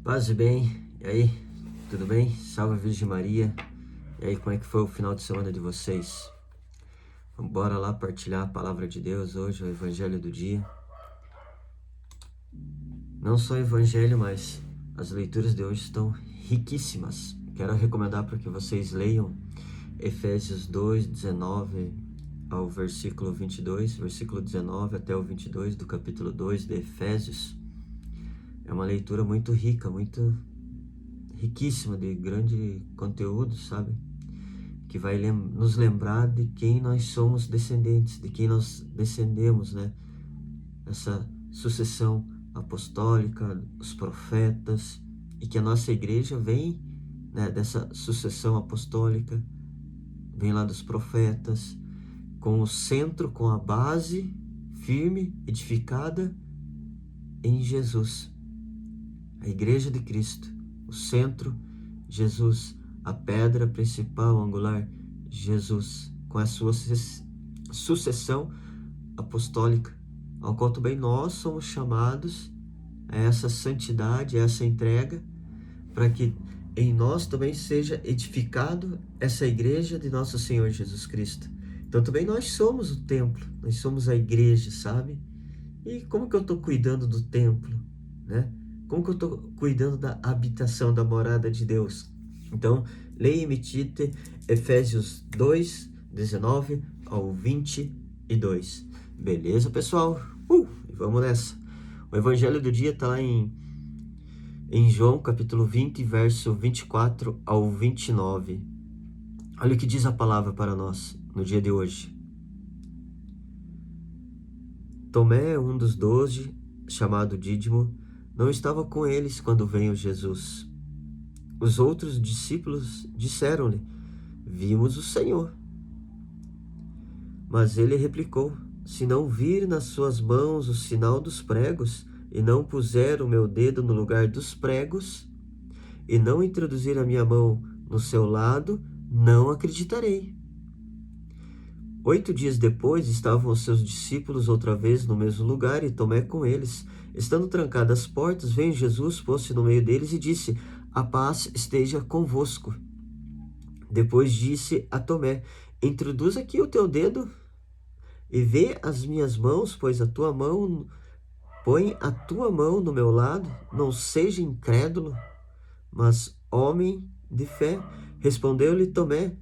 Paz e bem, e aí, tudo bem? Salve Virgem Maria. E aí, como é que foi o final de semana de vocês? Bora lá partilhar a palavra de Deus hoje, o Evangelho do dia. Não só o Evangelho, mas as leituras de hoje estão riquíssimas. Quero recomendar para que vocês leiam Efésios 2, 19 ao versículo 22, versículo 19 até o 22 do capítulo 2 de Efésios. É uma leitura muito rica, muito riquíssima, de grande conteúdo, sabe? Que vai nos lembrar de quem nós somos descendentes, de quem nós descendemos, né? Essa sucessão apostólica, os profetas, e que a nossa igreja vem, né, dessa sucessão apostólica, vem lá dos profetas, com o centro, com a base firme, edificada em Jesus. A igreja de Cristo, o centro, Jesus, a pedra principal, angular, Jesus, com a sua sucessão apostólica, ao qual também nós somos chamados a essa santidade, a essa entrega, para que em nós também seja edificado essa igreja de nosso Senhor Jesus Cristo. Então também nós somos o templo, nós somos a igreja, sabe? E como que eu estou cuidando do templo, né? Como que eu estou cuidando da habitação, da morada de Deus? Então, leia e medite Efésios 2, 19 ao 22. Beleza, pessoal? Vamos nessa. O Evangelho do dia está lá em João, capítulo 20, verso 24 ao 29. Olha o que diz a palavra para nós no dia de hoje. Tomé, um dos 12, chamado Dídimo, não estava com eles quando veio Jesus. Os outros discípulos disseram-lhe: Vimos o Senhor. Mas ele replicou: Se não vir nas suas mãos o sinal dos pregos, e não puser o meu dedo no lugar dos pregos, e não introduzir a minha mão no seu lado, não acreditarei. 8 dias depois, estavam os seus discípulos outra vez no mesmo lugar, e Tomé com eles. Estando trancadas as portas, veio Jesus, pôs-se no meio deles e disse: A paz esteja convosco. Depois disse a Tomé: Introduz aqui o teu dedo e vê as minhas mãos, põe a tua mão no meu lado, não seja incrédulo, mas homem de fé. Respondeu-lhe Tomé: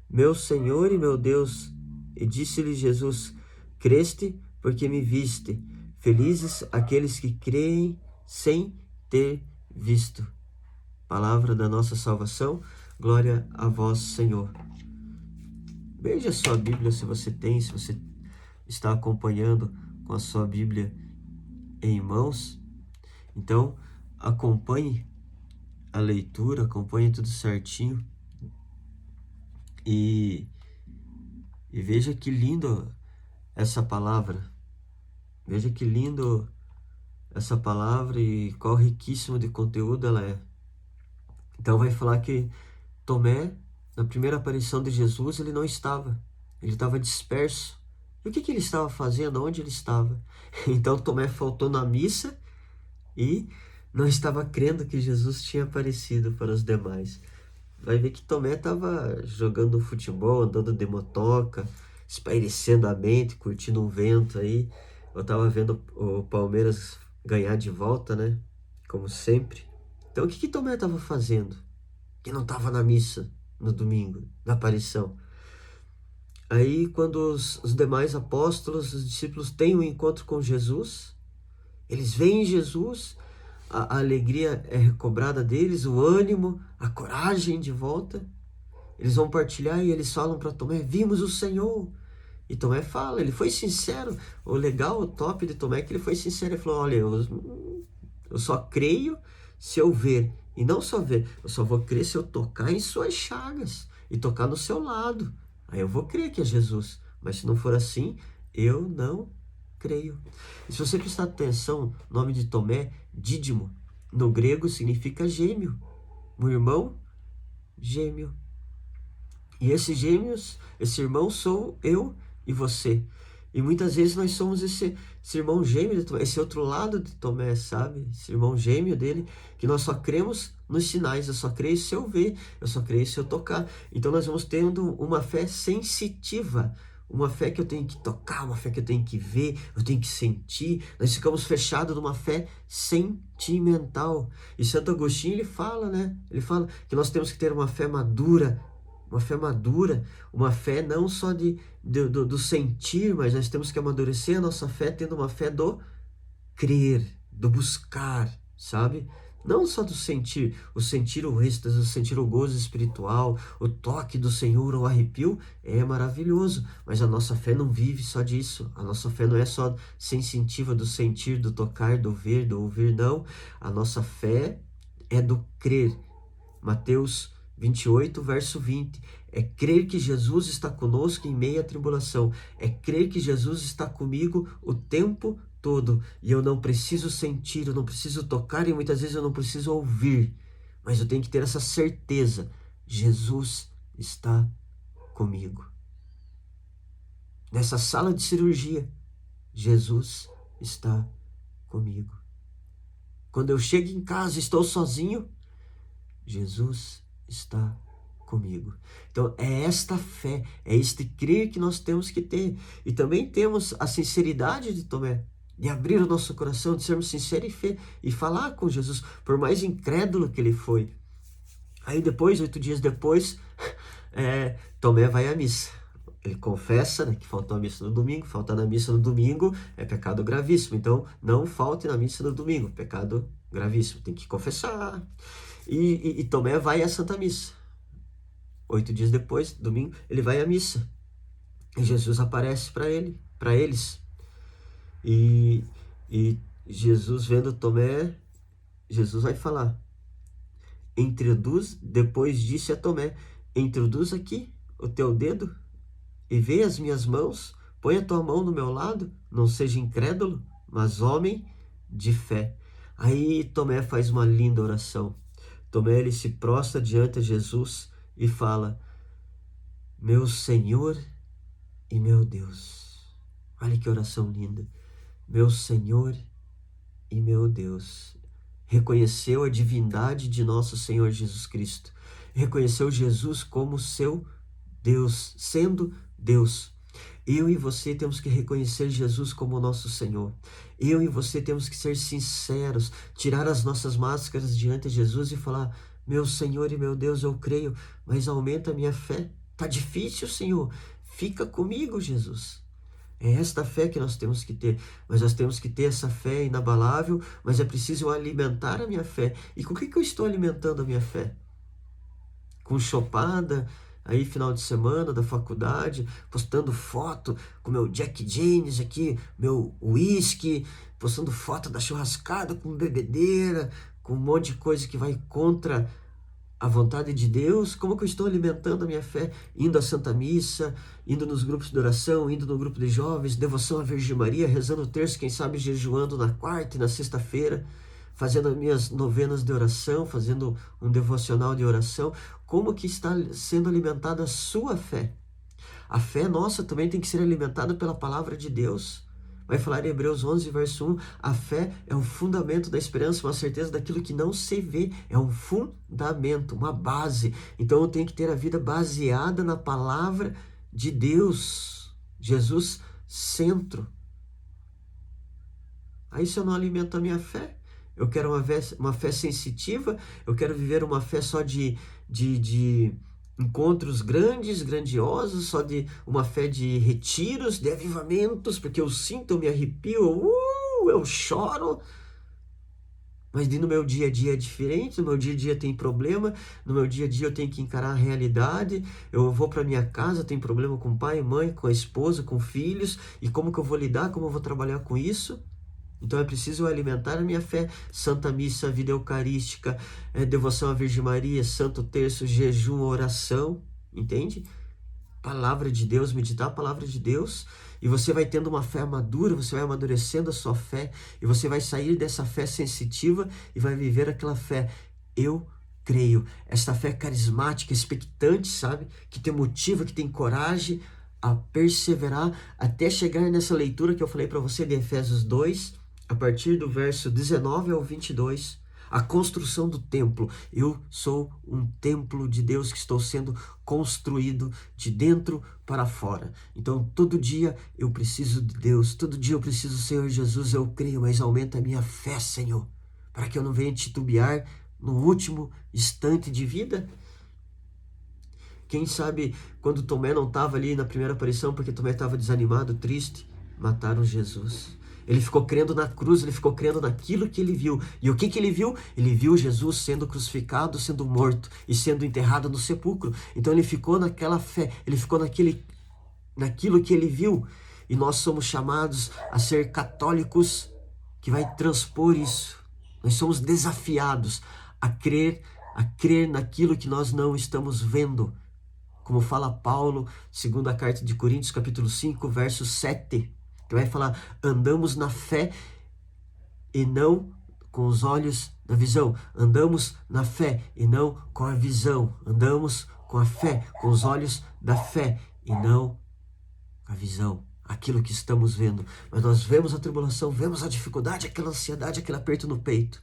Meu Senhor e meu Deus. E disse-lhe Jesus: Creste porque me viste. Felizes aqueles que creem sem ter visto. Palavra da nossa salvação. Glória a vós, Senhor. Veja a sua Bíblia se você tem, se você está acompanhando com a sua Bíblia em mãos. Então, acompanhe a leitura, acompanhe tudo certinho. E veja que lindo essa palavra. Veja que lindo essa palavra e qual riquíssimo de conteúdo ela é. Então vai falar que Tomé, na primeira aparição de Jesus, ele não estava. Ele estava disperso. E o que ele estava fazendo? Onde ele estava? Então Tomé faltou na missa e não estava crendo que Jesus tinha aparecido para os demais. Vai ver que Tomé estava jogando futebol, andando de motoca, espairecendo a mente, curtindo um vento aí. Eu estava vendo o Palmeiras ganhar de volta, né? Como sempre. Então o que Tomé estava fazendo? Que não estava na missa no domingo, na aparição. Aí quando os demais apóstolos, os discípulos têm um encontro com Jesus, eles veem Jesus, a alegria é recobrada deles, o ânimo, a coragem de volta. Eles vão partilhar e eles falam para Tomé: Vimos o Senhor. E Tomé fala, ele foi sincero. O legal, o top de Tomé é que ele foi sincero. Ele falou: Olha, eu só creio se eu ver. E não só ver, eu só vou crer se eu tocar em suas chagas e tocar no seu lado. Aí eu vou crer que é Jesus. Mas se não for assim, eu não creio. E se você prestar atenção, o nome de Tomé, Dídimo, no grego significa gêmeo. Um irmão gêmeo. E esses gêmeos, esse irmão sou eu e você. E muitas vezes nós somos esse irmão gêmeo de Tomé, esse outro lado de Tomé, sabe? Esse irmão gêmeo dele, que nós só cremos nos sinais, eu só creio se eu ver, eu só creio se eu tocar. Então nós vamos tendo uma fé sensitiva, uma fé que eu tenho que tocar, uma fé que eu tenho que ver, eu tenho que sentir. Nós ficamos fechados numa fé sentimental. E Santo Agostinho, ele fala, né? Ele fala que nós temos que ter uma fé madura, uma fé não só do sentir, mas nós temos que amadurecer a nossa fé tendo uma fé do crer, do buscar, sabe? Não só do sentir, o sentir o êxtase, o sentir o gozo espiritual, o toque do Senhor, o arrepio, é maravilhoso, mas a nossa fé não vive só disso, a nossa fé não é só sensitiva do sentir, do tocar, do ver, do ouvir, não. A nossa fé é do crer. Mateus 28, verso 20, é crer que Jesus está conosco em meio à tribulação, é crer que Jesus está comigo o tempo todo, e eu não preciso sentir, eu não preciso tocar, e muitas vezes eu não preciso ouvir, mas eu tenho que ter essa certeza, Jesus está comigo. Nessa sala de cirurgia, Jesus está comigo. Quando eu chego em casa e estou sozinho, Jesus está comigo. Então é esta fé, é este crer que nós temos que ter. E também temos a sinceridade de Tomé, de abrir o nosso coração, de sermos sinceros e falar com Jesus, por mais incrédulo que ele foi. Aí depois, 8 dias depois, Tomé vai à missa. Ele confessa, né, que faltou a missa no domingo. Faltar na missa no domingo é pecado gravíssimo. Então não falte na missa no domingo, pecado gravíssimo. Tem que confessar. E Tomé vai à Santa Missa. 8 dias depois, domingo, ele vai à missa. E Jesus aparece para eles. E Jesus, vendo Tomé, Jesus vai falar: depois disse a Tomé: introduz aqui o teu dedo e vê as minhas mãos, põe a tua mão no meu lado, não seja incrédulo, mas homem de fé. Aí Tomé faz uma linda oração. Tomé, ele se prostra diante de Jesus e fala: meu Senhor e meu Deus. Olha que oração linda. Meu Senhor e meu Deus. Reconheceu a divindade de nosso Senhor Jesus Cristo. Reconheceu Jesus como seu Deus, sendo Deus. Eu e você temos que reconhecer Jesus como nosso Senhor. Eu e você temos que ser sinceros, tirar as nossas máscaras diante de Jesus e falar: meu Senhor e meu Deus, eu creio, mas aumenta a minha fé. Tá difícil, Senhor. Fica comigo, Jesus. É esta fé que nós temos que ter, mas nós temos que ter essa fé inabalável, mas é preciso eu alimentar a minha fé. E com o que eu estou alimentando a minha fé? Com chopada, aí final de semana da faculdade, postando foto com meu Jack Daniels aqui, meu whisky, postando foto da churrascada com bebedeira, com um monte de coisa que vai contra a vontade de Deus. Como que eu estou alimentando a minha fé? Indo à Santa Missa, indo nos grupos de oração, indo no grupo de jovens, devoção à Virgem Maria, rezando o terço, quem sabe jejuando na quarta e na sexta-feira, fazendo as minhas novenas de oração, fazendo um devocional de oração. Como que está sendo alimentada a sua fé? A fé nossa também tem que ser alimentada pela palavra de Deus. Vai falar em Hebreus 11, verso 1, a fé é o fundamento da esperança, uma certeza daquilo que não se vê, é um fundamento, uma base. Então eu tenho que ter a vida baseada na palavra de Deus, Jesus centro. Aí se eu não alimento a minha fé, eu quero uma fé sensitiva, eu quero viver uma fé só de encontros grandes, grandiosos, só de uma fé de retiros, de avivamentos, porque eu sinto, eu me arrepio, eu choro. Mas no meu dia a dia é diferente, no meu dia a dia tem problema, no meu dia a dia eu tenho que encarar a realidade, eu vou para minha casa, tem problema com o pai, mãe, com a esposa, com filhos, e como que eu vou lidar, como eu vou trabalhar com isso? Então é preciso alimentar a minha fé. Santa Missa, vida eucarística, devoção à Virgem Maria, Santo Terço, jejum, oração, entende? Palavra de Deus, meditar a palavra de Deus, e você vai tendo uma fé madura, você vai amadurecendo a sua fé, e você vai sair dessa fé sensitiva e vai viver aquela fé, eu creio, esta fé carismática, expectante, sabe? Que te motiva, que tem coragem a perseverar até chegar nessa leitura que eu falei para você de Efésios 2, a partir do verso 19 ao 22, a construção do templo. Eu sou um templo de Deus que estou sendo construído de dentro para fora. Então, todo dia eu preciso de Deus, todo dia eu preciso do Senhor Jesus, eu creio, mas aumenta a minha fé, Senhor, para que eu não venha titubear no último instante de vida. Quem sabe quando Tomé não estava ali na primeira aparição, porque Tomé estava desanimado, triste, mataram Jesus. Ele ficou crendo na cruz, ele ficou crendo naquilo que ele viu. E o que ele viu? Ele viu Jesus sendo crucificado, sendo morto e sendo enterrado no sepulcro. Então ele ficou naquela fé, ele ficou naquilo que ele viu. E nós somos chamados a ser católicos que vai transpor isso. Nós somos desafiados a crer naquilo que nós não estamos vendo. Como fala Paulo, segundo a carta de Coríntios, capítulo 5, verso 7, que vai falar: andamos na fé e não com os olhos da visão. Andamos na fé e não com a visão. Andamos com a fé, com os olhos da fé e não com a visão. Aquilo que estamos vendo. Mas nós vemos a tribulação, vemos a dificuldade, aquela ansiedade, aquele aperto no peito.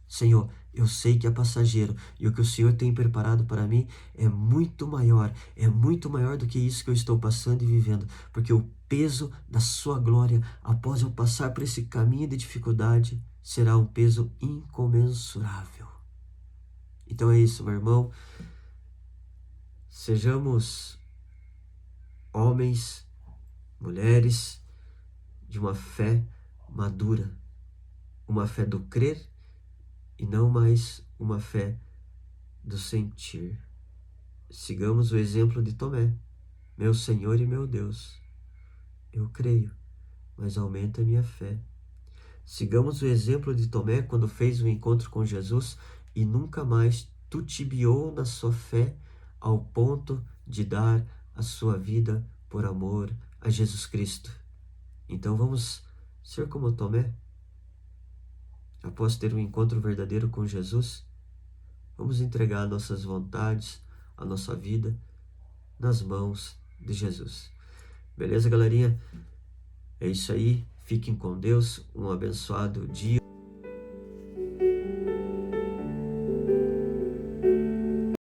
Senhor, eu sei que é passageiro e o que o Senhor tem preparado para mim é muito maior do que isso que eu estou passando e vivendo, porque o peso da sua glória, após eu passar por esse caminho de dificuldade, será um peso incomensurável. Então é isso, meu irmão. Sejamos homens, mulheres de uma fé madura, uma fé do crer e não mais uma fé do sentir. Sigamos o exemplo de Tomé. Meu Senhor e meu Deus, eu creio, mas aumenta a minha fé. Sigamos o exemplo de Tomé quando fez um encontro com Jesus e nunca mais tutibiou na sua fé ao ponto de dar a sua vida por amor a Jesus Cristo. Então vamos ser como Tomé. Após ter um encontro verdadeiro com Jesus, vamos entregar nossas vontades, a nossa vida, nas mãos de Jesus. Beleza, galerinha? É isso aí. Fiquem com Deus. Um abençoado dia.